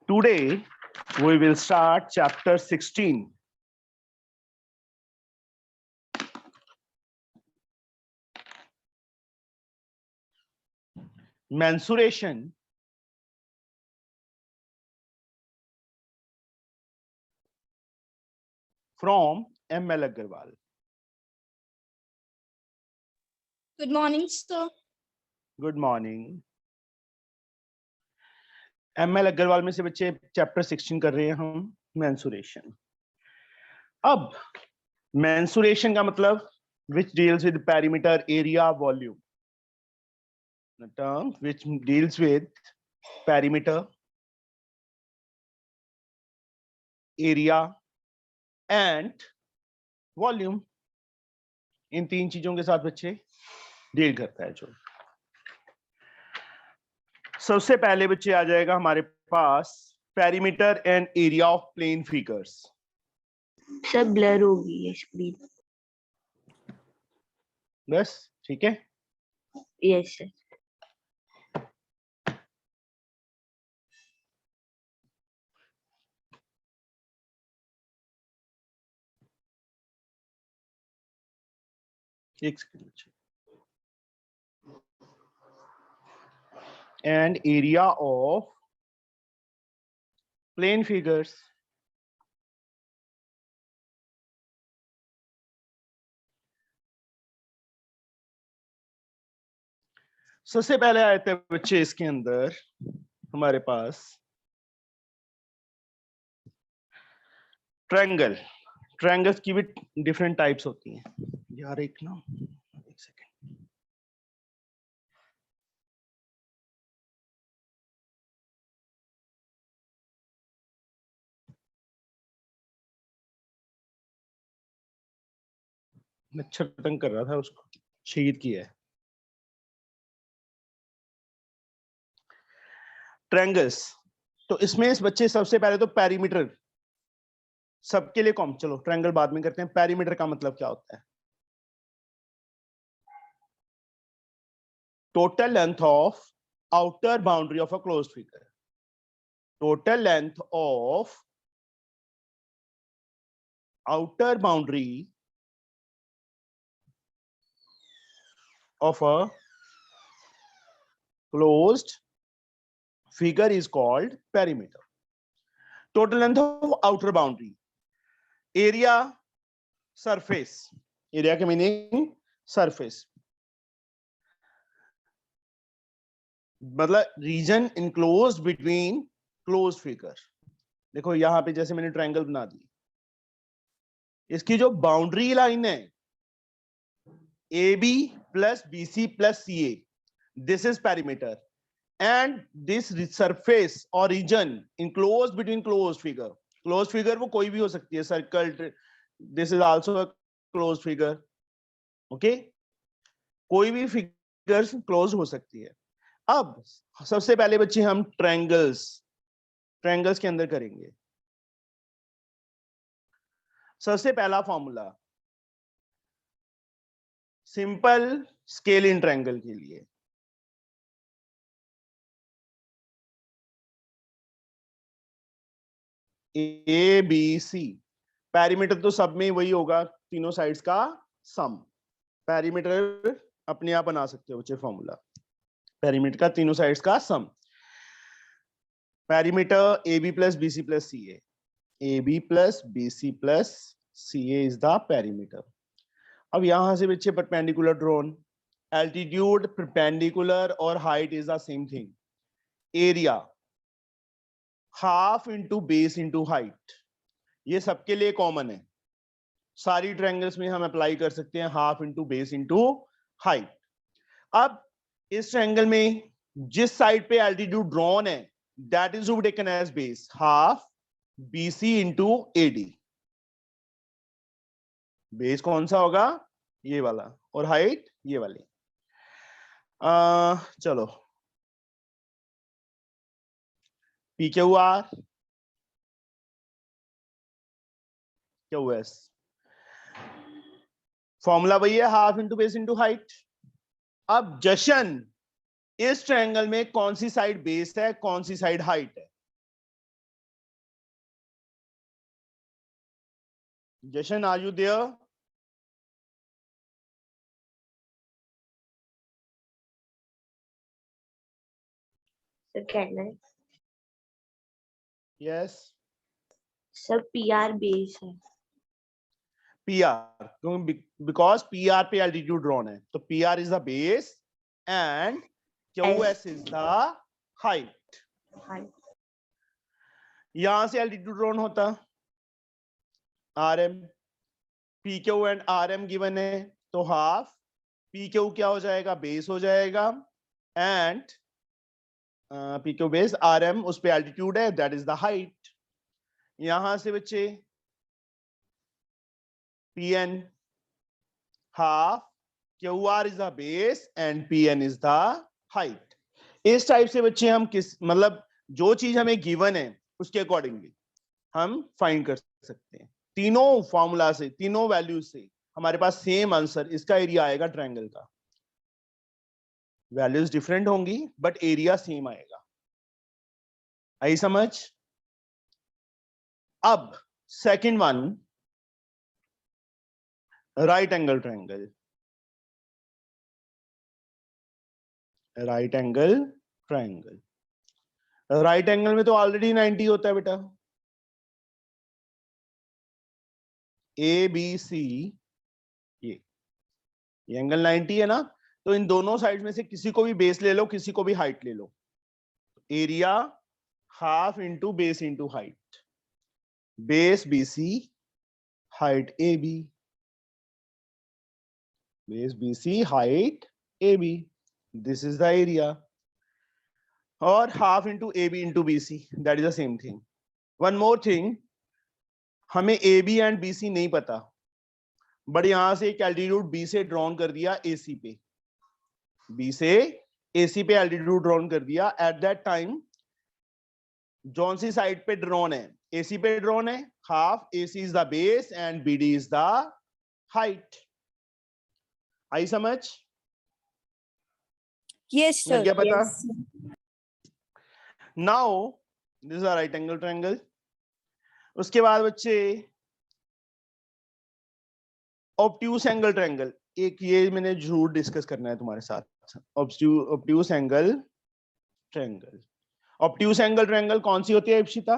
Today we will start chapter 16. Mensuration from M.L. Agarwal. Good morning, sir. Good morning. M.L. Agarwal में से बच्चे chapter 16 कर रहे हैं हम मेंसुरेशन. अब मेंसुरेशन का मतलब which deals with perimeter, area, volume. The term which deals with perimeter, area and volume. इन तीन चीजों के साथ बच्चे डील करता है. जो सबसे पहले बच्चे आ जाएगा हमारे पास perimeter and area of plane figures. सब ब्लर होगी ये स्क्रीन. बस ठीक है. Yes sir. एक second. And area of plane figures. सबसे पहले आए थे बच्चे इसके अंदर हमारे पास ट्रायंगल. ट्रायंगल्स की भी डिफरेंट टाइप्स होती हैं यार. एक सेकंड. मच्छर तंग कर रहा था, उसको शहीद किया है. ट्रायंगल्स. तो इसमें इस बच्चे सबसे पहले तो पेरीमीटर सबके लिए कॉमन. चलो ट्रायंगल बाद में करते हैं. पेरीमीटर का मतलब क्या होता है? Total length of outer boundary of a closed figure. Total length of outer boundary of a closed figure is called perimeter. Total length of outer boundary. Area, surface. Area के meaning surface. मतलब region enclosed between closed figure. देखो यहां पे जैसे मैंने triangle बना दी, इसकी जो बाउंड्री लाइन है AB plus BC plus CA, this is perimeter, and this surface or region enclosed between closed figure. Closed figure वो कोई भी हो सकती है. Circle, this is also a closed figure. Okay, कोई भी figures closed हो सकती है. अब सबसे पहले बच्चे हम ट्रायंगल्स के अंदर करेंगे. सबसे पहला formula simple scale in triangle के लिए. A B C. पेरीमीटर तो सब में वही होगा, तीनों साइड्स का सम. पेरीमीटर अपने आप बना सकते हो बच्चे फॉर्मूला. पेरीमीटर का तीनों साइड्स का sum. Perimeter A B plus B C plus C A. A B plus B C plus C A is the perimeter. अब यहां से बच्चे परपेंडिकुलर ड्रॉन. एल्टीट्यूड, परपेंडिकुलर और height is the same thing. Area half into base into height. ये सबके लिए common है. सारी ट्रायंगल्स में हम अप्लाई कर सकते हैं half into base into height. अब इस ट्रायंगल में जिस साइड पे एल्टीट्यूड ड्रॉन है that is to be taken as base. Half BC into AD. Base कौन सा होगा? ये वाला. और हाइट ये वाली. चलो P Q R Q S. Formula वही है, half into base into height. अब जशन इस ट्रायंगल में कौन सी साइड बेस है, कौन सी साइड हाइट है? Jashan, are you there? Sir कहना है Yes. सर PR बेस है PR, because PR पे altitude drawn है, तो PR is the base and QS is the height. यहां से altitude drawn होता RM, PQ and RM given है, तो half PQ क्या हो जाएगा, बेस हो जाएगा, and PQ बेस, RM उस पे altitude है, that is the height. यहां से बच्चे PN half QR is the base and PN is the height. इस टाइप से बच्चे हम किस मतलब जो चीज हमें गिवन है उसके अकॉर्डिंगली हम फाइंड कर सकते हैं। तीनों फॉर्मूला से, तीनों वैल्यूज से हमारे पास सेम आंसर, इसका एरिया आएगा ट्रायंगल का। वैल्यूज डिफरेंट होंगी बट एरिया सेम आएगा। आई समझ? अब second one, right angle triangle. Right angle triangle, right angle में तो ऑलरेडी 90 होता है बेटा। ए बी सी, ये एंगल 90 है ना, तो इन दोनों साइड में से किसी को भी बेस ले लो, किसी को भी हाइट ले लो। Area half into base into height, base BC, height AB, base BC, height AB, this is the area, और half into AB into BC, that is the same thing. One more thing, हमें AB and BC नहीं पता, but यहां से एक altitude B से drawn कर दिया AC पे, B से AC पे एल्टीट्यूड ड्रॉन कर दिया। एट दैट टाइम जौन सी साइड पे ड्रॉन है, AC पे ड्रॉन है, half AC is the base and BD is the height. आई समझ? Yes, लग sir. गया पता? Yes. Now this is a right angle triangle. उसके बाद बच्चे ऑब्ट्यूस एंगल ट्रायंगल, एक ये मैंने जरूर डिस्कस करना है तुम्हारे साथ। Obtuse angle triangle, obtuse angle triangle कौन सी होती है इप्सिता?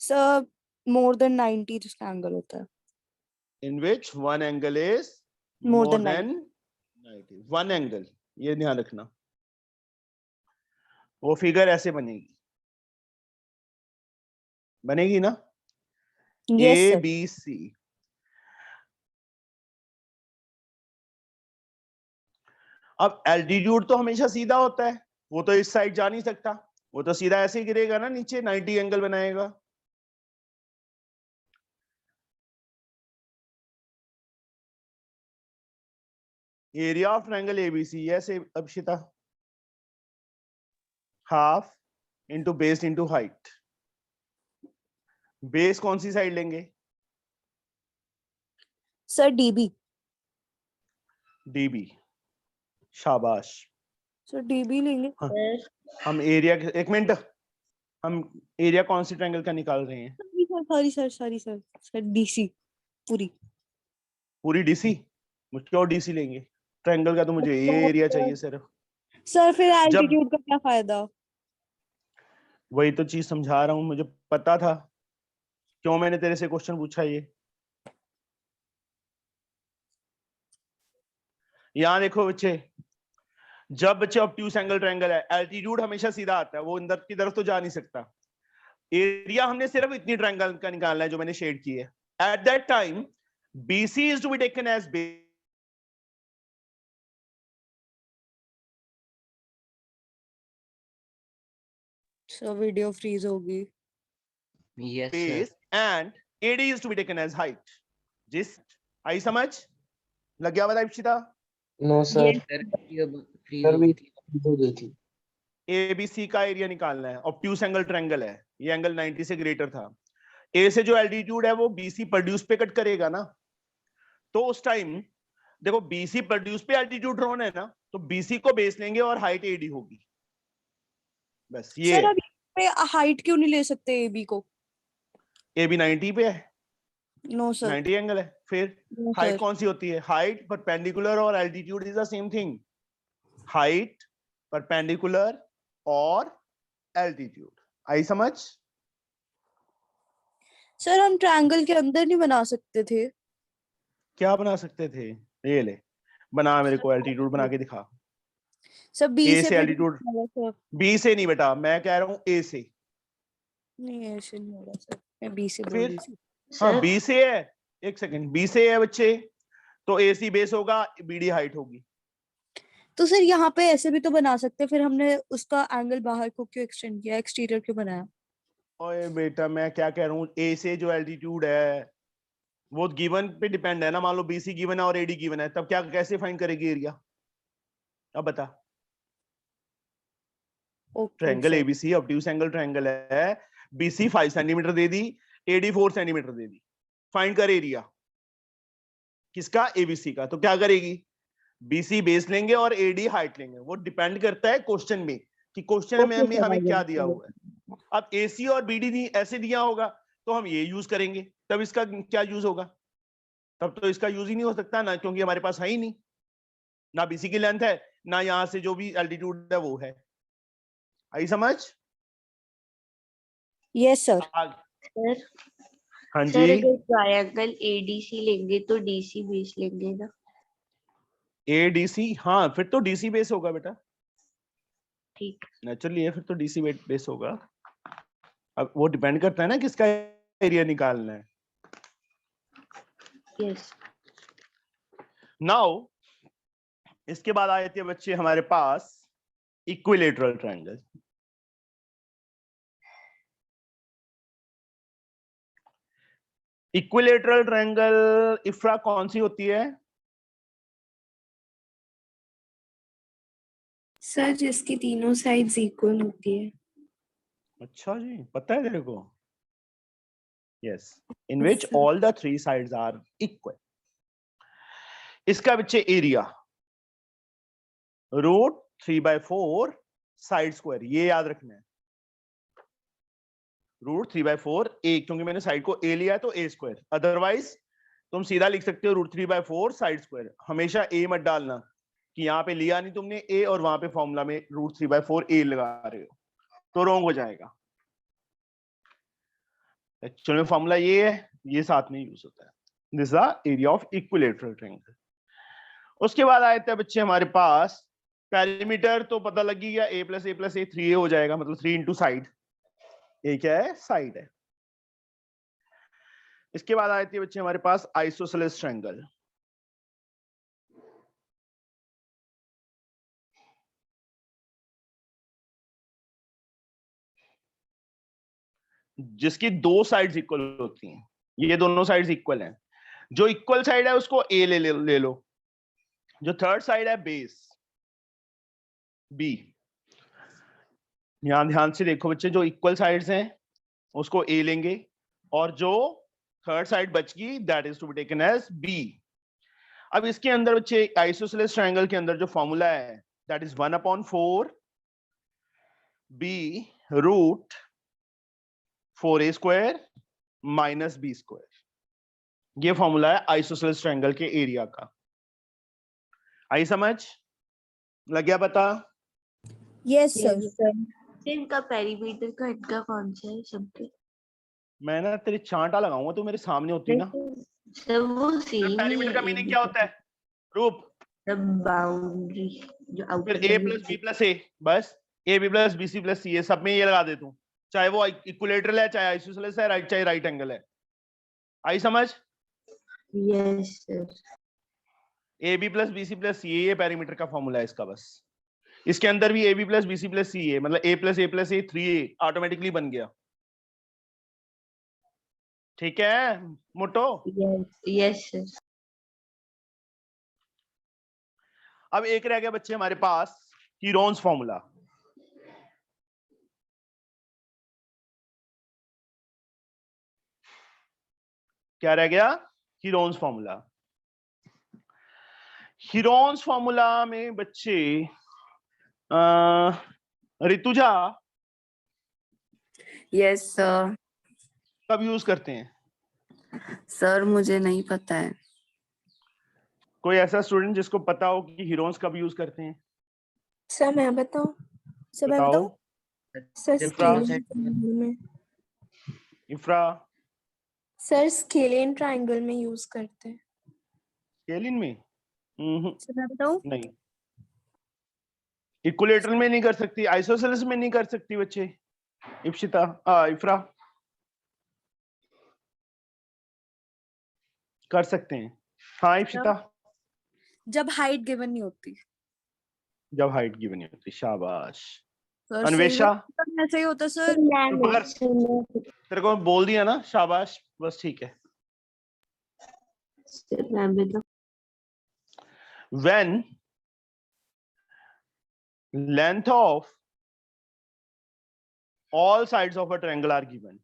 Sir, more than 90 इसका angle होता है। In which one angle is More more than than 90. One angle, ये ध्यान रखना। वो फिगर ऐसे बनेगी, बनेगी ना? Yes, A sir. B C। अब एल्टीट्यूड तो हमेशा सीधा होता है, वो तो इस साइड जा नहीं सकता, वो तो सीधा ऐसे ही गिरेगा ना नीचे, 90 एंगल बनाएगा। एरिया ऑफ ट्रायंगल ABC, ऐसे Akshita, half into base into height. Base कौन सी साइड लेंगे? Sir, DB. DB, शाबाश। Sir, DB लेंगे। हाँ, हम एरिया, एक मिनट, हम एरिया कौन सी ट्रायंगल का निकाल रहे हैं? Sorry, sir. Sir, DC पूरी। पूरी DC? क्यों DC लेंगे? ट्रायंगल का तो मुझे ये एरिया चाहिए सिर्फ। सर फिर जब एल्टीट्यूड का क्या फायदा? वही तो चीज समझा रहा हूं, मुझे पता था क्यों मैंने तेरे से क्वेश्चन पूछा। ये यहां देखो बच्चे, जब बच्चे ऑब्ट्यूस एंगल ट्रायंगल है, एल्टीट्यूड हमेशा सीधा आता है, वो अंदर की तरफ तो जा नहीं सकता। एरिया हमने सिर्फ इतनी ट्रायंगल का निकालना है जो मैंने शेड की है। At that time BC is to be taken as base, sir video freeze होगी। Yes, sir. base and AD is to be taken as height. जिस आई समझ? लग गया बताइए Ipsita? No sir, Sir, freeze sir हो भी गई थी। हो गई थी। ABC का एरिया निकालना है, ऑब्ट्यूस एंगल ट्रायंगल है, ये एंगल 90 से ग्रेटर था। A से जो एल्टीट्यूड है वो BC प्रोड्यूस पे कट करेगा ना, तो उस टाइम देखो BC प्रोड्यूस पे एल्टीट्यूड ड्रॉन है ना, तो BC को बेस लेंगे और हाइट AD होगी। बस ये सर अब पे हाइट क्यों नहीं ले सकते AB को? AB 90 पे है, नो सर 90 एंगल है। फिर नो हाइट सर कौन सी होती है? हाइट परपेंडिकुलर और altitude is the same thing. Height perpendicular और एल्टीट्यूड। आई समझ? सर हम ट्रायंगल के अंदर नहीं बना सकते थे। क्या बना सकते थे? ये ले, बना, मेरे को एल्टीट्यूड बना के दिखा। सर बी ए से से भी एल्टीट्यूड, होगा सर। बी से नहीं बेटा, मैं कह रहा हूँ ए से। नहीं ऐसे नहीं होगा सर, मैं बी से बोल फिर रही थी। हाँ सर बी से है, एक सेकंड, बी से है बच्चे, तो ए सी बेस होगा, बीडी हाइट होगी। तो सर यहाँ पे ऐसे भी तो बना सकते, फिर हमने उसका एंगल बाहर को क्यों एक्सटेंड किया, एक्सटीरियर क्यों बनाया? ओए बेटा मैं क्या कह रहा हूँ, ए से जो एल्टीट्यूड है वो गिवन पे डिपेंड है ना। मान लो बीसी गिवन है और एडी गिवन है, तब क्या कैसे फाइंड करेगी एरिया? अब बता। Okay triangle sir. ABC obtuse angle triangle है, बीसी 5 सेंटीमीटर दे दी, एडी 4 सेंटीमीटर दे दी, फाइंड कर एरिया किसका? एबीसी का। तो क्या करेगी? बीसी बेस लेंगे और एडी हाइट लेंगे। वो डिपेंड करता है क्वेश्चन में कि क्वेश्चन में ओके हमें सर हमें आई क्या दिया अंडरस्टूड। हुआ है। अब एसी और बीडी ऐसे दिया होगा तो हम ये यूज करेंगे, तब इसका क्या यूज होगा? तब तो इसका यूज ही नहीं हो सकता ना, क्योंकि हमारे पास है ही नहीं, ना बीसी की लेंथ है, ना यहां से जो भी एल्टीट्यूड है वो है। आई समझ? Yes sir. सर हाँ सर जी। अगर ट्रायंगल एडीसी लेंगे तो डीसी बेस लेंगे ना? एडीसी, हाँ फिर तो डीसी बेस होगा बेटा, ठीक। नेचुरली है, फिर तो डीसी बेस होगा। अब वो डिपेंड करता है ना किसका एरिया निकालना है। यस। नाउ इसके बाद आए थे बच्चे हमारे पास इक्विलेटरल ट्रायंगल। इक्विलेटरल ट्रायंगल इफ्रा कौन सी होती है? सर जिसकी तीनों साइड्स इक्वल होती है। अच्छा जी, पता है तेरे को? Yes, in Yes, which sir. All the 3 sides are equal. इसका बच्चे एरिया √3/4 साइड स्क्वायर, ये याद रखना है। √3/4 ए, क्योंकि मैंने साइड को ए लिया है तो ए स्क्वायर, अदरवाइज तुम सीधा लिख सकते हो √3/4 साइड स्क्वायर। हमेशा ए मत डालना कि यहाँ पे लिया नहीं तुमने ए और वहां पे फॉर्मूला में √3/4 ए लगा रहे हो, तो रॉन्ग हो जाएगा। एक्चुअल में फॉर्मूला ये है, ये साथ में यूज होता है। This is the area of equilateral triangle. उसके बाद आए थे बच्चे हमारे पास पेरीमीटर, तो पता लग गया a + a + a 3a हो जाएगा, मतलब 3 इंटू साइड। ए क्या है? साइड है। इसके बाद आए थे बच्चे हमारे पास आइसोसेलेस ट्रायंगल। जिसकी 2 साइड्स इक्वल होती हैं, ये दोनों साइड्स इक्वल हैं। जो इक्वल साइड है उसको ए ले लो, जो थर्ड साइड है बेस बी। यहां ध्यान से देखो बच्चे, जो इक्वल साइड्स हैं उसको ए लेंगे और जो थर्ड साइड बच गई that is to be taken as B. अब इसके अंदर बच्चे आइसोसेलेस ट्रायंगल के अंदर जो फॉर्मूला है that is 1/4 B √4a² minus b²। ये फॉर्मूला है आइसोसेलेस ट्रायंगल के एरिया का। आई समझ? लग गया पता? Yes sir. सर इनका पेरीमीटर का इनका कौन सा है सबके? मैं ना तेरी चांटा लगाऊंगा, तो मेरे सामने होती ना। सर वो सेम ही पेरीमीटर का है। मीनिंग क्या होता है? रूप। बाउंड्री जो फिर आउटर a + b + a, बस ab + bc + ca, सब में ये लगा दे तू, चाहे वो इक्विलेटरल है, चाहे आइसोसेलेस है, चाहे राइट एंगल है। आई समझ? Yes sir. ab + bc + ca ये पेरीमीटर का फॉर्मूला है इसका। बस इसके अंदर भी ab + bc + ca, मतलब a + a + a 3a automatically बन गया। ठीक है मोटो? Yes sir. अब एक रह गया बच्चे हमारे पास कीरोन्स फॉर्मूला। क्या रह गया? कीरोन्स फॉर्मूला। कीरोन्स फॉर्मूला में बच्चे ऋतुजा यस सर। कब यूज करते हैं? सर मुझे नहीं पता है। कोई ऐसा स्टूडेंट जिसको पता हो कि हीरोन्स कब यूज करते हैं? सर मैं बताऊं? सर मैं बताओ। बताऊं? सर जब इफ्रा। तीनों स्केलियन साइड ट्रायंगल में। इफ्रा। सर स्केलियन ट्रायंगल में यूज करते हैं। स्केलिन में? सर मैं बताऊं? नहीं। इक्विलेटरल में नहीं कर सकती, आइसोसेलेस में नहीं कर सकती बच्चे। इप्सिता, इफ्रा कर सकते हैं। हाँ इप्सिता। जब हाइट गिवन नहीं होती। जब हाइट गिवन नहीं होती, शाबाश। सर सही अन्वेषा, बात ऐसा ही होता सर। चुप कर। तेरे को बोल दिया ना, शाबाश, बस ठीक है। सर मैं बताऊं? When length of all sides of a triangle are given,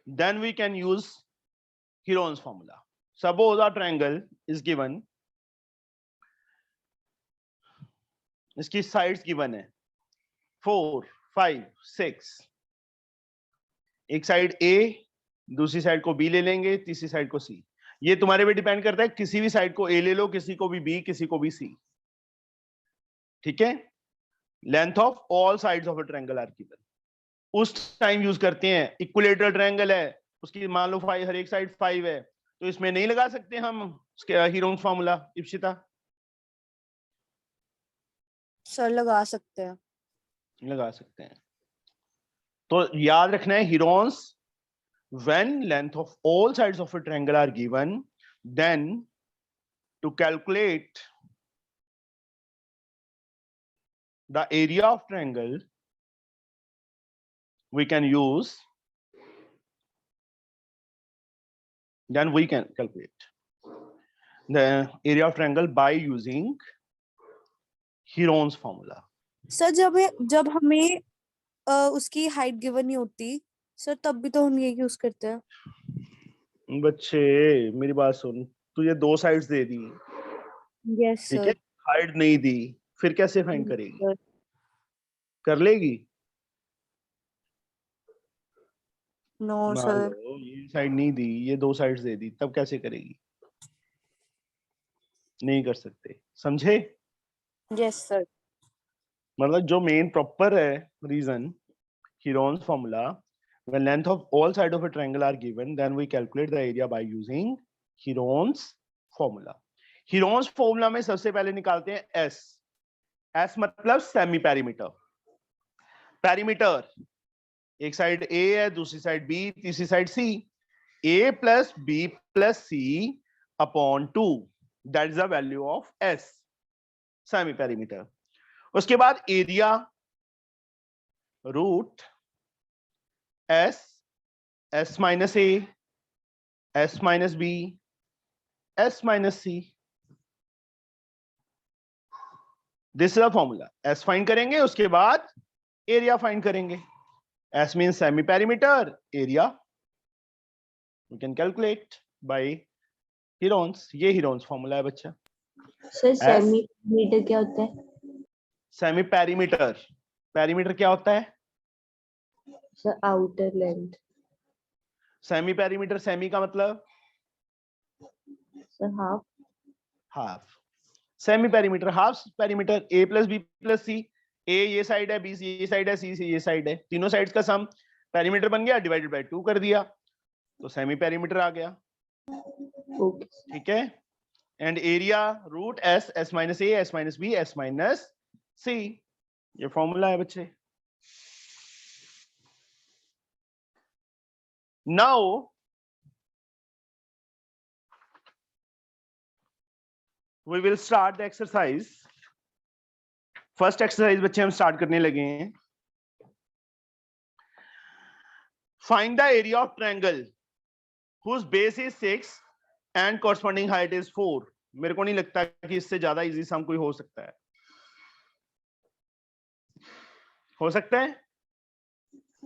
then we can use Heron's formula. Suppose a triangle is given, इसकी sides given है 4, 5, 6. एक साइड A, दूसरी साइड को B ले लेंगे, तीसरी साइड को C. ये तुम्हारे पे डिपेंड करता है, किसी भी साइड को A ले लो, किसी को भी B, किसी को भी C. ठीक है? Length of all sides of a triangle are given. उस टाइम यूज करते हैं. इक्विलेटरल ट्रायंगल है, उसकी मान लो 5, हर एक साइड 5 है, तो इसमें नहीं लगा सकते हम हीरोन्स फार्मूला. इप्सिता सर लगा सकते हैं. लगा सकते हैं. तो याद रखना है, Heron's when length of all sides of a triangle are given, then to calculate the area of triangle we can use, then we can calculate the area of triangle by using Heron's formula. Sir जब हमें उसकी height given नहीं होती sir, तब भी तो हम ये यूज करते हैं. बच्चे मेरी बात सुन, तुझे 2 साइड्स दे दी, यस ठीक है, सर. हाइट नहीं दी, फिर कैसे फाइंड करेगी? सर कर लेगी? नो मान सर. लो ये साइड नहीं दी, ये 2 साइड्स दे दी, तब कैसे करेगी? नहीं कर सकते. समझे? Yes sir. मतलब जो मेन प्रॉपर है reason, Heron's formula, when length of all sides of a triangle are given, then we calculate the area by using Heron's formula. Heron's formula में सबसे पहले निकालते हैं S. S मतलब सेमी पेरीमीटर. पेरीमीटर एक side A है, दूसरी side B, तीसरी side C. A plus B plus C upon 2. That is the value of S. Semi perimeter. उसके बाद area root S, S minus A, S minus B, S minus C. This is the formula. S find करेंगे, उसके बाद area find करेंगे. S means semi perimeter, area we can calculate by Heron's. ये Heron's formula है बच्चा. Sir semi metre क्या होता है? Semi perimeter. पेरीमीटर क्या होता है? Sir outer length. Semi perimeter, semi का मतलब sir half. Half. Semi perimeter, half perimeter. A plus B plus C. A ये साइड है, B ये साइड है, C ये साइड है, तीनों साइड्स का सम पेरीमीटर बन गया, डिवाइडेड बाय 2 कर दिया, तो सेमी पेरीमीटर आ गया. ओके. ठीक है. And area root S, S minus A, S minus B, S minus C. ये फॉर्मूला है बच्चे. Now we will start the exercise. First exercise बच्चे हम स्टार्ट करने लगे हैं. Find the area of triangle whose base is 6 and corresponding height is 4. मेरे को नहीं लगता कि इससे ज्यादा इजी सम कोई हो सकता है. हो सकता है?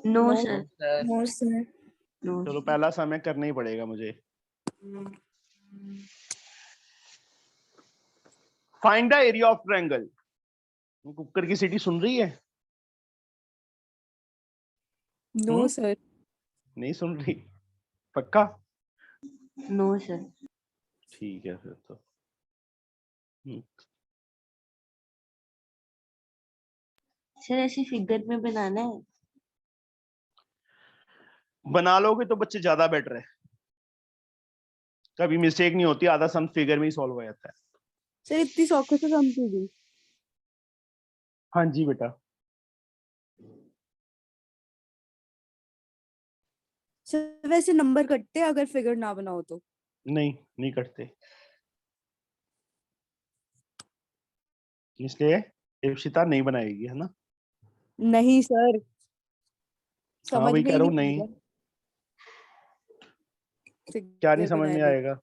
No No, sir. Sir no sir. No. चलो पहला समय करना ही पड़ेगा मुझे. Find the area of triangle. Cooker की सीटी सुन रही है? No sir. नहीं सुन रही? पक्का? No sir. ठीक है फिर तो। सर ऐसे फिगर में बनाना है? बना लोगे तो बच्चे ज्यादा बेटर है, कभी मिस्टेक नहीं होती, आधा सम फिगर में ही सॉल्व हो जाता है। सर इतनी सौखे से सम कीजिए। हाँ जी बेटा। सर वैसे नंबर कटते हैं अगर फिगर ना बनाओ तो? नहीं, नहीं कटते, इसलिए इप्सिता नहीं बनाएगी, है ना? नहीं सर, हाँ समझ वही में कह ही रहा नहीं हूँ, नहीं। आएगा क्या नहीं फिगर समझ बनाए में बिना। आएगा?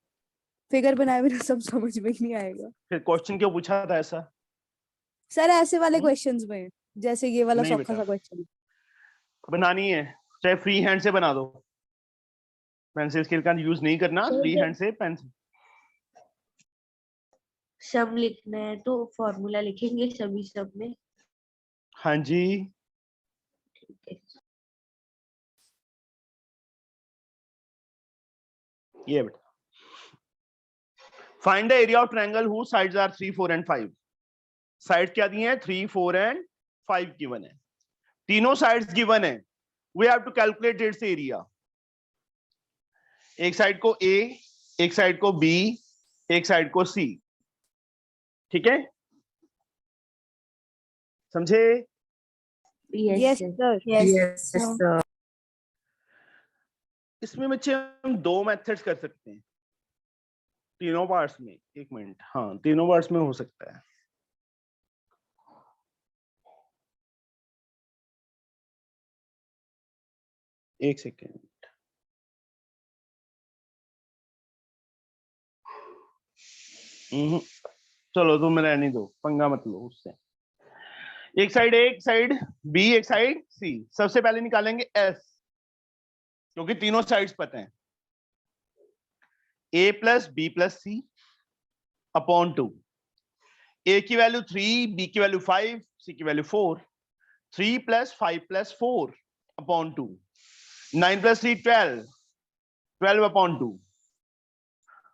फिगर बनाए बिना सब समझ में ही नहीं आएगा फिर क्वेश्चन क्यों पूछा था ऐसा? सर। ऐसे वाले हम्म? क्वेश्चंस में, जैसे ये वाला नहीं सौखा बेटा, सा क्वेश्चन। बनानी है चाहे फ्री हैंड से बना दो, पेंसिल स्केल का यूज नहीं करना, फ्री हैंड से पेंसिल। सम लिखना है तो फॉर्मूला लिखेंगे सभी सब में। हाँ जी। ठीक है। ये बेटा, find the area of triangle whose sides are 3, 4 and 5। Side क्या दी है? 3, 4 एंड 5 गिवन है, तीनों साइड्स गिवन है। We have to calculate its area. एक साइड को ए, एक साइड को बी, एक साइड को सी, ठीक है? समझे? Yes sir. Sir. Yes sir. इसमें बच्चे हम दो मेथड्स कर सकते हैं तीनों पार्ट्स में। एक मिनट, हाँ तीनों पार्ट्स में हो सकता है। एक सेकेंड, चलो तुम रहने दो, पंगा मत लो उससे। एक साइड ए, एक साइड बी, एक साइड सी। सबसे पहले निकालेंगे एस, क्योंकि तीनों साइड्स पता है। ए प्लस बी प्लस सी अपॉन 2। ए की वैल्यू 3, बी की वैल्यू 5, सी की value 4। 3 plus 5 plus 4 upon 2। 9 plus 3 12, 12 upon 2।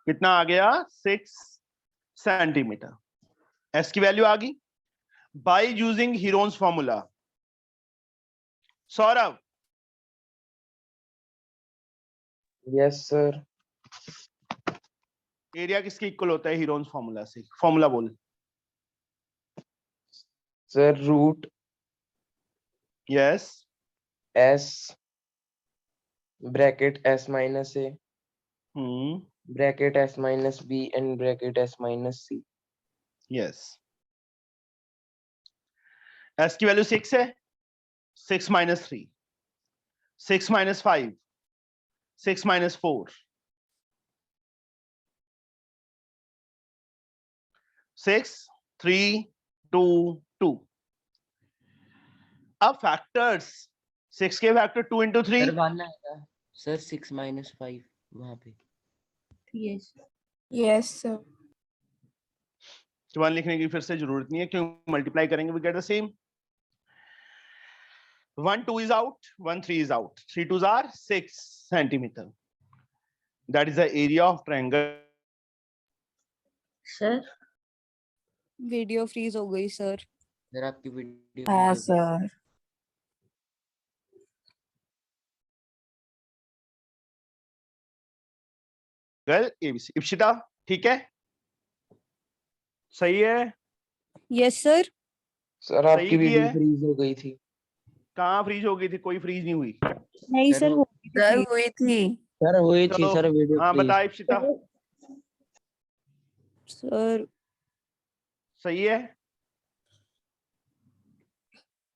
कितना आ गया? 6 सेंटीमीटर। एस की वैल्यू आ गई by using Heron's formula. Saurabh, yes sir. Area किसके इक्वल होता है हीरोन्स फॉर्मूला से? फॉर्मूला बोल। Sir root yes. S bracket S minus A bracket S minus B and bracket S minus C. Yes. S की value 6 है, 6 minus 3, 6 minus 5, 6 minus 4, 6, 3, 2, 2। अब factors, 6 के factor 2 into 3। Sir 1 आएगा sir, 6 minus 5 वहां पे। Yes. Yes, sir. 1 लिखने की फिर से जरूरत नहीं है, क्योंकि मल्टीप्लाई करेंगे we get the same. 1 2 is out, 1 3 is out, 3 2s are 6 centimeter. That is the area of triangle. Sir video freeze हो गई सर। सर आपकी वीडियो हाँ freeze हो गई। सर। ABC। इप्सिता ठीक है? सही है? Yes sir. सर सही आपकी की वीडियो है? फ्रीज हो गई थी। कहाँ फ्रीज हो गई थी? कोई फ्रीज नहीं हुई। नहीं सर सर, वो- हो सर गई थी। हुई थी। सर हुई थी चलो, सर वीडियो हाँ फ्रीज। बता इप्सिता। सर सही है?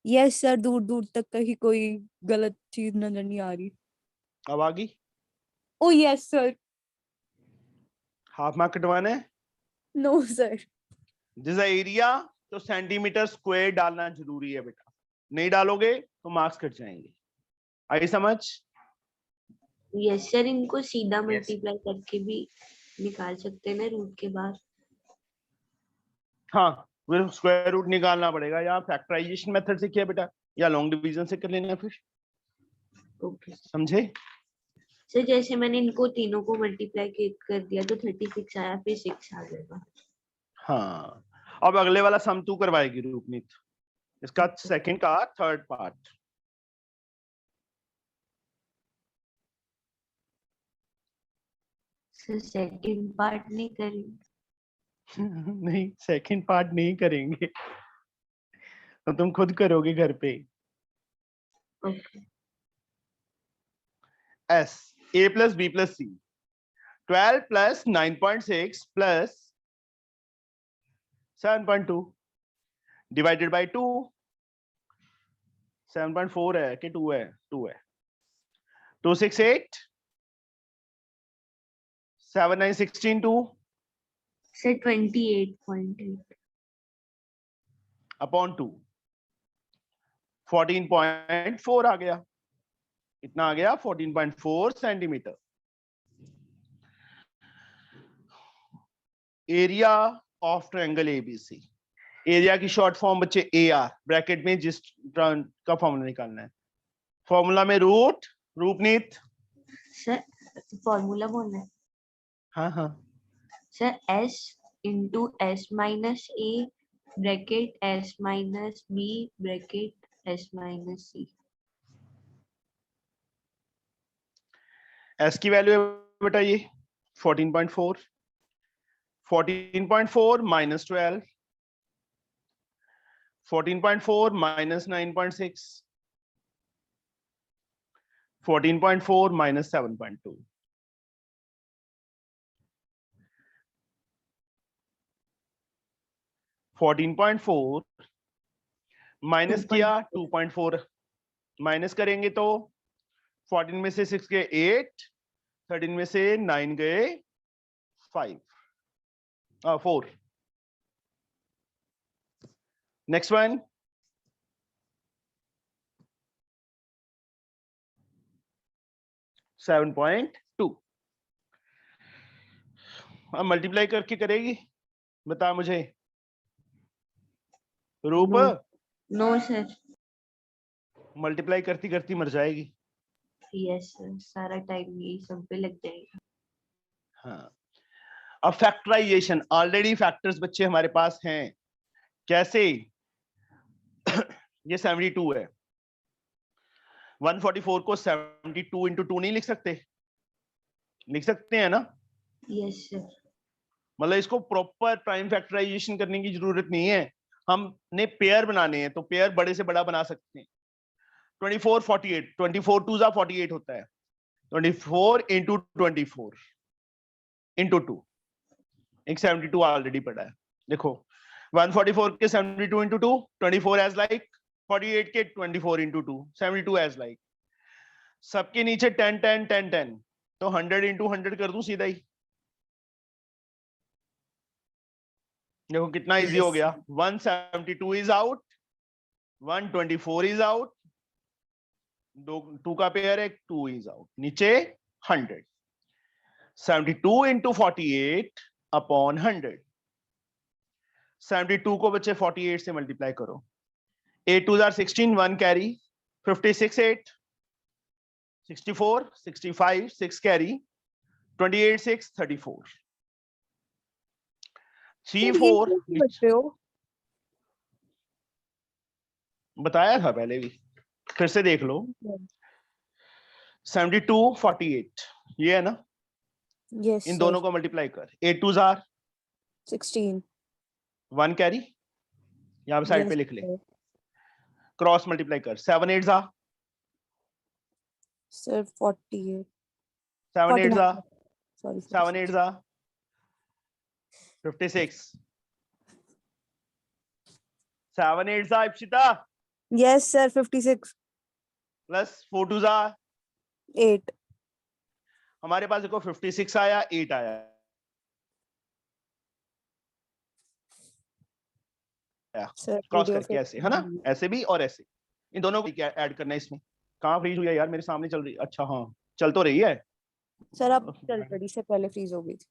यस सर, दूर दूर तक कहीं कोई गलत चीज नजर नहीं आ रही। अब आ गई? Oh yes sir. Half mark कटवाना है? No sir. दिस एरिया, तो सेंटीमीटर स्क्वायर डालना जरूरी है बेटा, नहीं डालोगे तो मार्क्स कट जाएंगे। आई समझ? यस सर, इनको सीधा Yes. मल्टीप्लाई करके भी निकाल सकते हैं ना रूट के बाद। हाँ, फिर स्क्वायर रूट निकालना पड़ेगा, या फैक्टराइजेशन मेथड से किया बेटा, या लॉन्ग डिवीजन से कर लेना फिर। ओके समझे? सर जैसे मैंने इनको तीनों को मल्टीप्लाई कर दिया तो 36 आया, फिर 6 आ जाएगा। हाँ, अब अगले वाला सम तू करवाएगी रूपनीत, इसका सेकंड का third part. Sir second part नहीं करेंगे? नहीं, सेकंड पार्ट नहीं करेंगे, तो तुम खुद करोगे घर पे। Okay. S A plus B plus C 12 plus 9.6 plus 7.2 divided by 2 7.4 है कि 2 है? 2 है। 268 7 9 16 2 सर 28.8 अपॉन 2 14.4 आ गया। कितना आ गया? 14.4 centimetre. Area of triangle ABC, area की शॉर्ट फॉर्म बच्चे AR, ब्रैकेट में जिस का फॉर्मूला निकालना है। फॉर्मूला में रूपनीत। सर फॉर्मूला बोलना है? हाँ हाँ, sir S into S minus A bracket S minus B bracket S minus C। S की वैल्यू है बेटा ये 14.4, 14.4 minus 12, 14.4 minus 9.6, 14.4 minus 7.2, 14.4 माइनस किया 2.4, माइनस करेंगे तो 14 में से 6 गए 8, 13 में से 9 गए 4। Next one, seven point two. अब मल्टीप्लाई करके करेगी, बता मुझे रूप। No sir. मल्टीप्लाई करती करती मर जाएगी। यस सर, सारा टाइम यही सब पे लग जाएगा। हाँ, अब फैक्टराइजेशन, ऑलरेडी फैक्टर्स बच्चे हमारे पास हैं। कैसे? ये 72 है, 144 को 72 इंटू 2 नहीं लिख सकते? लिख सकते हैं ना? Yes sir. मतलब इसको प्रॉपर प्राइम फैक्टराइजेशन करने की जरूरत नहीं है, हमने पेयर बनाने हैं तो पेयर बड़े से बड़ा बना सकते हैं। 24 48, 24 2 जा 48 होता है, 24 इंटू 24 इंटू 2, एक 72 ऑलरेडी पड़ा है। देखो 144 के 72 इंटू 2, 24 एज लाइक, 48 के 24 इंटू 2, 72 एज लाइक। सबके नीचे 10 10 10 10, तो 100 इंटू 100 कर दूं सीधा ही। देखो कितना इजी हो गया। 172 इज आउट, 124 इज आउट, 2 का पेयर है, 2 इज आउट, नीचे 100। 72 इंटू 48 अपॉन 100। 72 को बच्चे 48 से मल्टीप्लाई करो, 8 2 16, 1 कैरी, 56 8, 64 65, 6 कैरी, 28 6 34, 3 4 बच्चे हो बताया था पहले भी, फिर से देख लो। 72 48 ये है ना, यस इन दोनों को मल्टीप्लाई कर, 8 2 16 1 कैरी, यहां पे साइड पे लिख ले, क्रॉस मल्टीप्लाई कर, 7 8 sir 48 7 8 sorry 7 8 56, 7 8 Ipsita, yes sir 56 plus 4 2 8 हमारे पास देखो 56 आया, 8 आया, सर क्रॉस करके ऐसे है ना, ऐसे भी और ऐसे, इन दोनों को क्या ऐड करना है इसमें? कहाँ फ्रीज हुई है यार, मेरे सामने चल रही, अच्छा हाँ चल तो रही है सर अब चल रही से पहले फ्रीज हो गई थी।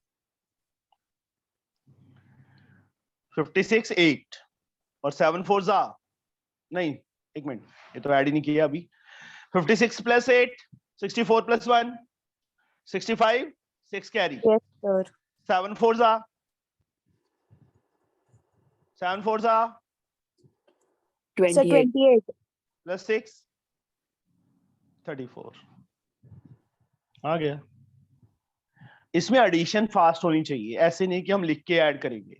56 8 और 7 4 नहीं, एक मिनट, ये तो ऐड ही नहीं किया अभी। 56 plus 8, 64 plus 1, 65, 6 carry. Yes, sir. 7 fours are So 28. 28. plus 6, 34. आ गया। इसमें एडिशन फास्ट होनी चाहिए, ऐसे नहीं कि हम लिख के ऐड करेंगे।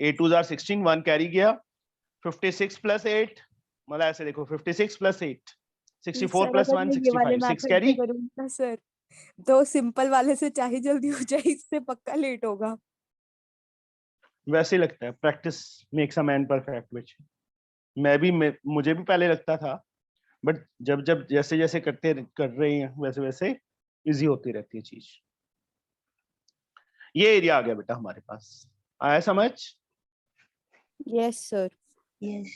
8 2s are 16, 1 कैरी गया। 56 plus 8, मतलब ऐसे देखो 56 plus 8, 64 सर plus अगर 1, मैं ये वाले 65, 6 मेथड कैरी। से करूंगी ना सर, तो सिंपल वाले से चाहे जल्दी हो जाए, इससे पक्का लेट होगा। वैसे ही लगता है, practice makes a man perfect, which मुझे भी पहले लगता था, बट जब जब जैसे जैसे कर रहे हैं वैसे वैसे इजी होती रहती है चीज। ये एरिया आ गया बेटा हमारे पास, आया समझ? Yes sir. Yes.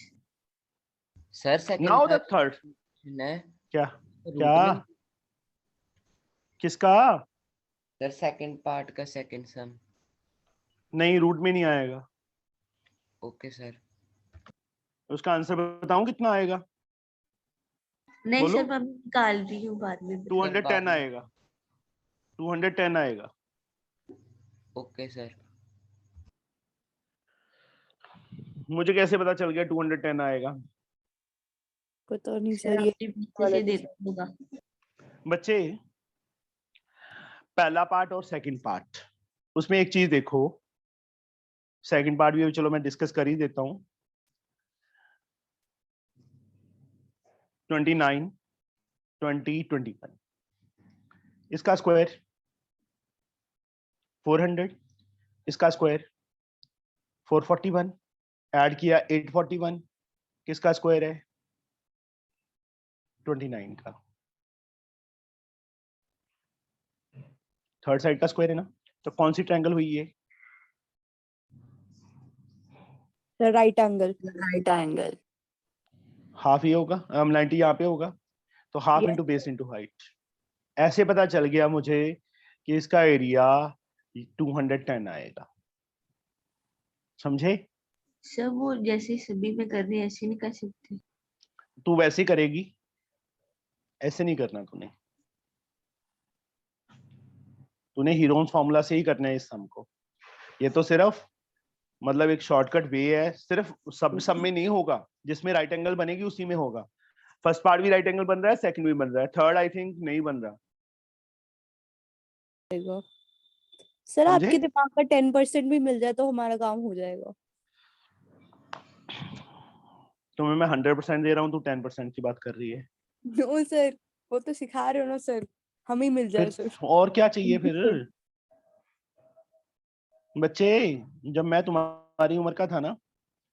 Sir second now the third. है क्या रूट क्या में। किसका? सर सेकंड पार्ट का सेकंड सम। नहीं, रूट में नहीं आएगा। Okay sir. उसका आंसर बताऊं कितना आएगा? नहीं बोलो। सर, मैं निकाल रही हूँ बाद में। 210 आएगा, 210 आएगा। Okay sir. मुझे कैसे पता चल गया 210 आएगा? पता नहीं सर सर, ये आपने पीछे वाला से तो देखा होगा। बच्चे, पहला पार्ट और सेकंड पार्ट, उसमें एक चीज देखो। सेकंड पार्ट भी चलो मैं डिस्कस कर ही देता हूं। 29, 20, 21, इसका स्क्वायर 400, इसका स्क्वायर 441, ऐड किया 841, किसका स्क्वायर है? 29 का। थर्ड साइड का स्क्वायर है ना, तो कौन सी ट्रायंगल हुई है? Sir right angle. Right angle. Half ये होगा, 90 यहाँ पे होगा, तो half Yes. Into base into height. ऐसे पता चल गया मुझे कि इसका एरिया 210 आएगा। समझे? सर वो जैसे सभी में कर रहे हैं ऐसे नहीं कर सकते। तू वैसे करेगी, ऐसे नहीं करना तूने। तूने हीरोन्स फॉर्मूला से ही करना है इस सम को। ये तो सिर्फ मतलब एक शॉर्टकट वे है, सिर्फ सब में नहीं होगा। जिसमें राइट एंगल बनेगी उसी में होगा। फर्स्ट पार्ट भी राइट एंगल बन रहा है, सेकंड भी बन रहा है, थर्ड आई थिंक नहीं बन रहा। सर समझे? आपके दिमाग का 10% भी मिल जाए तो हमारा काम हो जाएगा। तुम्हें मैं 100% दे रहा हूँ, तू 10% की बात कर रही है। नो सर, वो तो सिखा रहे हो ना सर, हम ही मिल जाए फिर सर। और क्या चाहिए फिर? बच्चे, जब मैं तुम्हारी उम्र का था ना,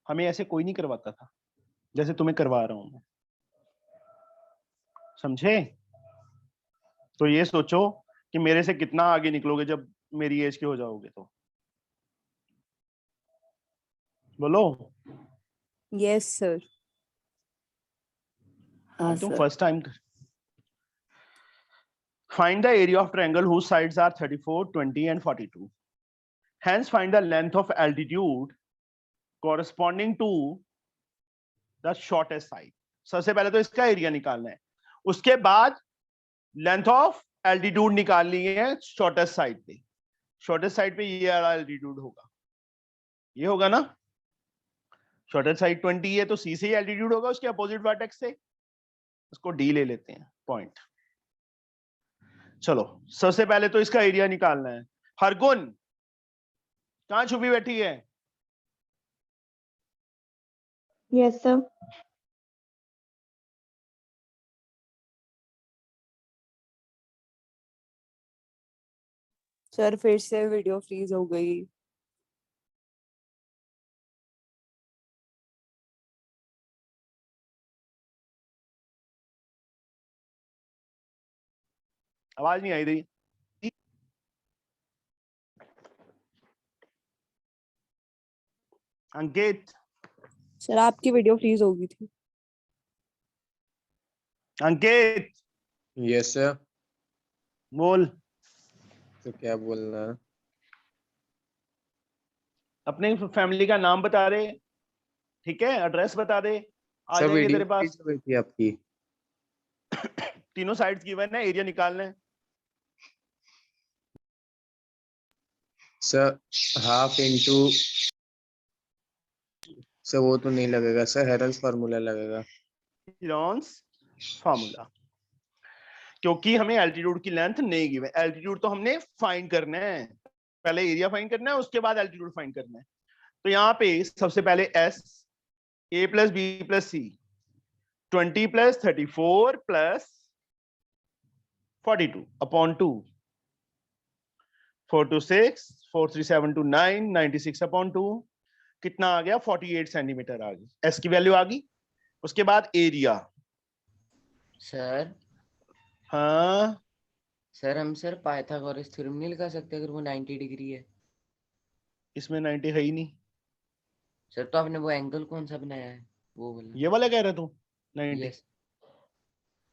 हमें ऐसे कोई नहीं करवाता था जैसे तुम्हें करवा रहा हूं मैं। समझे? तो ये सोचो कि मेरे से कितना आगे निकलोगे जब मेरी एज के हो जाओगे तो। बोलो। Yes sir. हाँ तुम sir. First time find the area of triangle whose sides are 34, 20 and 42. Hence find the length of altitude corresponding to the shortest side. सबसे पहले तो इसका एरिया निकालना है, उसके बाद लेंथ ऑफ एल्टीट्यूड निकालनी है शॉर्टेस्ट साइड पे। शॉर्टेस्ट साइड पे ये वाला एल्टीट्यूड होगा, ये होगा ना। शॉर्टेस्ट साइड 20 है तो सी से ही एल्टीट्यूड होगा उसके अपोजिट वर्टेक्स से। उसको डी ले लेते हैं पॉइंट। चलो सबसे पहले तो इसका एरिया निकालना है। हरगुन कहां छुपी बैठी है? Yes sir. सर फिर से वीडियो फ्रीज हो गई। आवाज नहीं आई रही। अंकित, सर आपकी वीडियो फ्रीज हो गई थी। अंकित यस सर। बोल। तो क्या बोलना है? अपने फैमिली का नाम बता दे, ठीक है, एड्रेस बता दे, आ सर जाएंगे वीडियो तेरे पास। फ्रीज हो गई थी आपकी। तीनों साइड्स गिवन है, एरिया निकालना है। सर हाफ इंटू, सर वो तो नहीं लगेगा सर, हेरल्स फार्मूला लगेगा। हीरोन्स फार्मूला, क्योंकि हमें एल्टीट्यूड की लेंथ नहीं गिवन, एल्टीट्यूड तो हमने फाइंड करना है, पहले एरिया फाइंड करना है, उसके बाद एल्टीट्यूड फाइंड करना है। तो यहाँ पे सबसे पहले S A plus B plus C 20 plus 34 plus 42 upon 2 4 to 6 4 3 7 to 9 96 upon 2 कितना आ गया 48 सेंटीमीटर आ गई, एस की वैल्यू आ गई। उसके बाद एरिया, सर हाँ सर हम सर पाइथागोरस थ्योरम नहीं लगा सकते अगर वो 90 डिग्री है? इसमें 90 है ही नहीं। सर तो आपने वो एंगल कौन सा बनाया है, वो वाला? ये वाला कह रहा तू 90 यस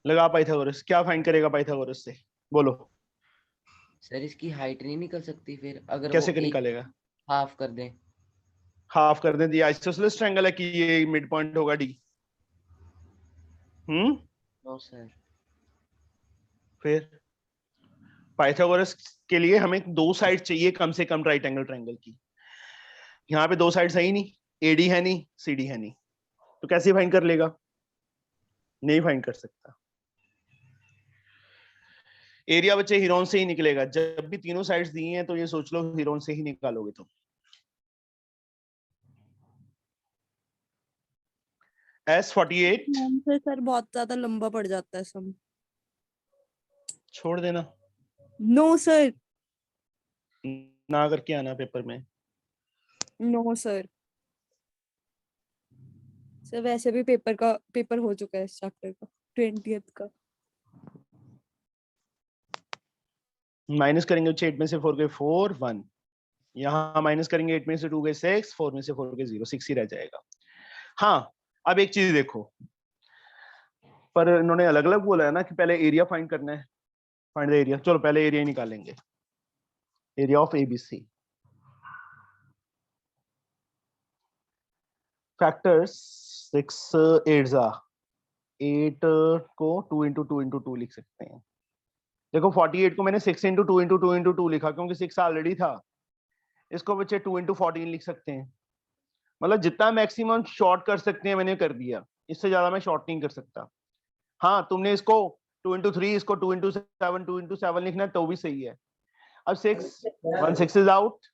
लगा पाइथागोरस, क्या फाइंड करेगा पाइथागोरस से, बोलो सर, इसकी हाइट नहीं निकल सकती फिर अगर कैसे वो एक निकालेगा? हाफ कर दें? हाफ कर दें, दिया आइसोसेलेस ट्रायंगल है कि ये मिड पॉइंट होगा डी। No sir. फिर पाइथागोरस के लिए हमें दो साइड चाहिए कम से कम राइट एंगल ट्रायंगल की, यहाँ पे दो साइड है ही नहीं, एडी है नहीं सीडी है नहीं, तो कैसे फाइंड कर लेगा? नहीं फाइंड कर सकता। एरिया बच्चे हीरोन से ही निकलेगा, जब भी तीनों साइड्स दी हैं तो ये सोच लो हीरोन से ही निकालोगे। तो S48 फिर सर बहुत ज्यादा लंबा पड़ जाता है सम। छोड़ देना, नो सर, ना करके आना पेपर में। नो सर, सर वैसे भी पेपर हो चुका है इस चैप्टर का 20th का। माइनस करेंगे 8 में से 4 गए 4 1, यहाँ माइनस करेंगे 8 में से 2 गए 6, 4 में से 4 गए 0, 6 ही रह जाएगा। हाँ अब एक चीज देखो, पर इन्होंने अलग अलग बोला है ना कि पहले एरिया फाइंड करना है, फाइंड द एरिया। चलो पहले एरिया ही निकालेंगे, एरिया ऑफ एबीसी। फैक्टर्स 6 8 8 को 2 into 2 into 2 लिख सकते हैं। देखो 48 को मैंने 6 into 2 into 2 into 2 लिखा क्योंकि 6 ऑलरेडी था। इसको बच्चे 2 into 14 लिख सकते हैं, मतलब जितना मैक्सिमम शॉर्ट कर सकते हैं मैंने कर दिया, इससे ज्यादा मैं शॉर्ट नहीं कर सकता। हाँ तुमने इसको 2 into 3, इसको 2 into 7 2 into 7 लिखना है तो भी सही है। अब 6 1 6 is out,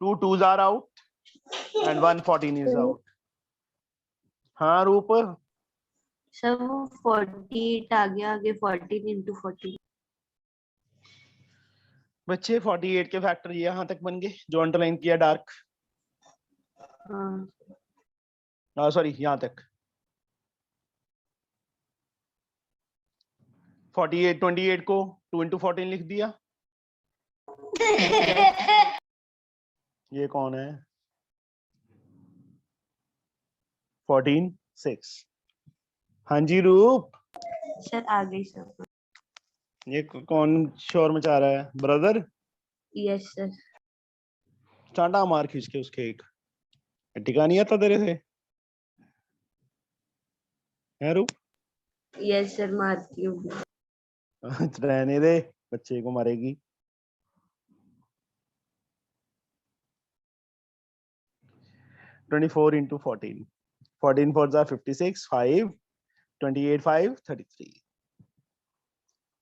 2 2s are out and 1 14 is out। हाँ रूप, सर वो 48 आ गया, आगे 14 into 14। बच्चे 48 के फैक्टर ये यहाँ तक बन गए जो अंडरलाइन किया डार्क, हाँ सॉरी यहाँ तक 48 28 को 2 into 14 लिख दिया। ये कौन है? 14 6। हाँ जी रूप, सर आ गई सर। ये कौन शोर मचा रहा है? Brother yes sir. चांटा मार खींच के उसके एक, टिका नहीं आता तेरे से है रूप? यस सर मारती हूँ। रहने दे, बच्चे को मारेगी। (24 into 14) 14 4s are 56, 5 28 5 33,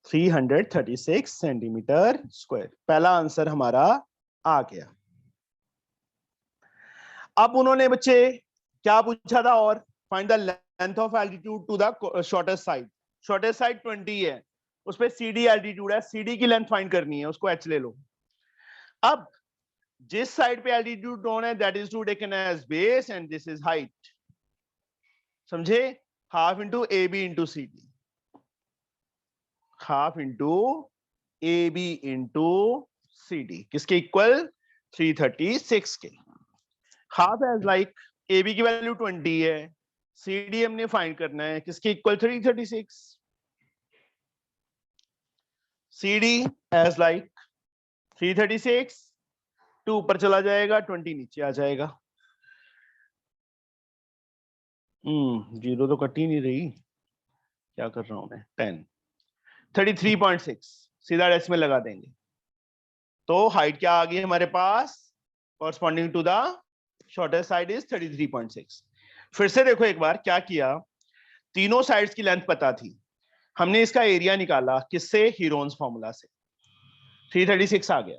336 centimetre square. पहला आंसर हमारा आ गया। अब उन्होंने बच्चे क्या पूछा था? और find the length of altitude to the shortest side. Shortest side 20 है, उस पे CD एल्टीट्यूड है, CD की लेंथ फाइंड करनी है, उसको H ले लो। अब जिस साइड पे एल्टीट्यूड नोन है that is to taken as base and this is height, समझे? Half into AB into CD, half into AB into CD किसके इक्वल? 336 के। हाफ एज लाइक AB की वैल्यू 20 है, CD हमने फाइंड करना है किसके इक्वल? 336। CD एज लाइक 336, 2 ऊपर चला जाएगा 20 नीचे आ जाएगा। जीरो तो कट ही नहीं रही, क्या कर रहा हूं मैं, 10 33.6 सीधा डेसिमल लगा देंगे तो हाइट क्या आ गई हमारे पास, corresponding to the shortest side is 33.6। फिर से देखो एक बार क्या किया, तीनों साइड्स की लेंथ पता थी, हमने इसका एरिया निकाला किससे, हीरोन्स फॉर्मूला से, 336 आ गया।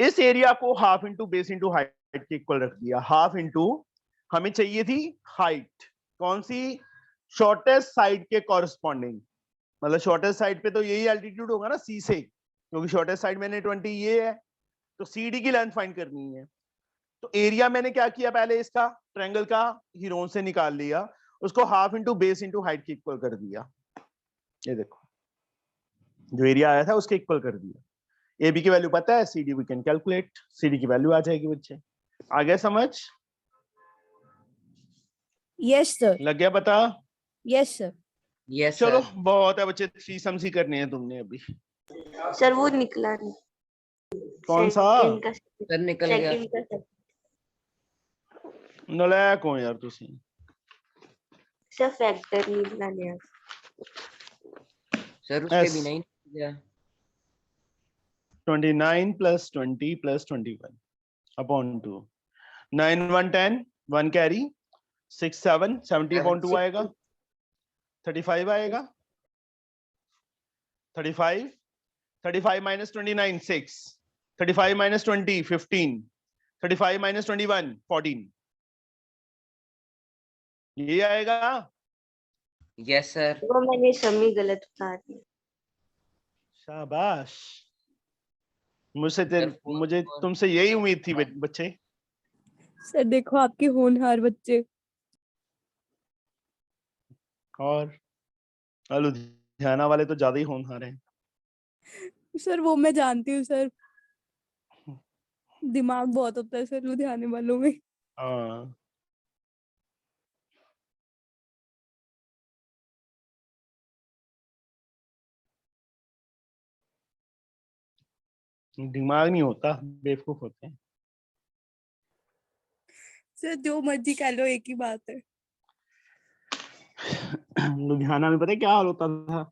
इस एरिया को half into base into height के इक्वल रख दिया, हाफ इंटू हमें चाहिए थी हाइट कौन सी, शॉर्टेस्ट साइड के कॉरस्पॉन्डिंग, मतलब शॉर्टेस्ट साइड पे तो यही एल्टीट्यूड होगा ना सी से, क्योंकि शॉर्टेस्ट साइड मैंने 20 ये है, तो सी डी की लेंथ फाइंड करनी है। तो एरिया मैंने क्या किया, पहले इसका ट्रायंगल का हीरोन से निकाल लिया, उसको half into base into height के इक्वल कर दिया, ये देखो जो एरिया आया था उसके इक्वल कर दिया। ए बी की वैल्यू पता है, C D we can calculate, C D की वैल्यू आ जाएगी बच्चे, आ गया समझ, यस सर, लग गया पता। Yes sir. यस चलो सर। बहुत है बच्चे, थ्री सम्स ही करने हैं तुमने अभी। सर वो निकला नहीं, कौन सा, सेकंड का सर निकल गया। सेकंड का नलायक हो यार तुसी। सर फैक्टर निकला नहीं। सर उसके S. बिना ही निकल गया। 29 plus 20 plus 21 upon 2, 9 1 10 1 carry 6 7 70 upon 2 आएगा, 35 आएगा, 35 minus 29 6, 35 minus 20 15, 35 minus 21 14, ये आएगा। Yes sir. वो मैंने समी गलत उतार दी। शाबाश, मुझसे Sir, मुझे four- तुमसे यही उम्मीद थी बच्चे। सर देखो आपके होनहार बच्चे। और लुधियाना वाले तो ज्यादा ही होनहार हैं। सर वो मैं जानती हूँ सर, दिमाग बहुत होता है सर लुधियाने वालों में। हाँ दिमाग नहीं होता, बेवकूफ होते हैं। सर जो मर्जी कह लो एक ही बात है। लुधियाना में पता है क्या हाल होता था,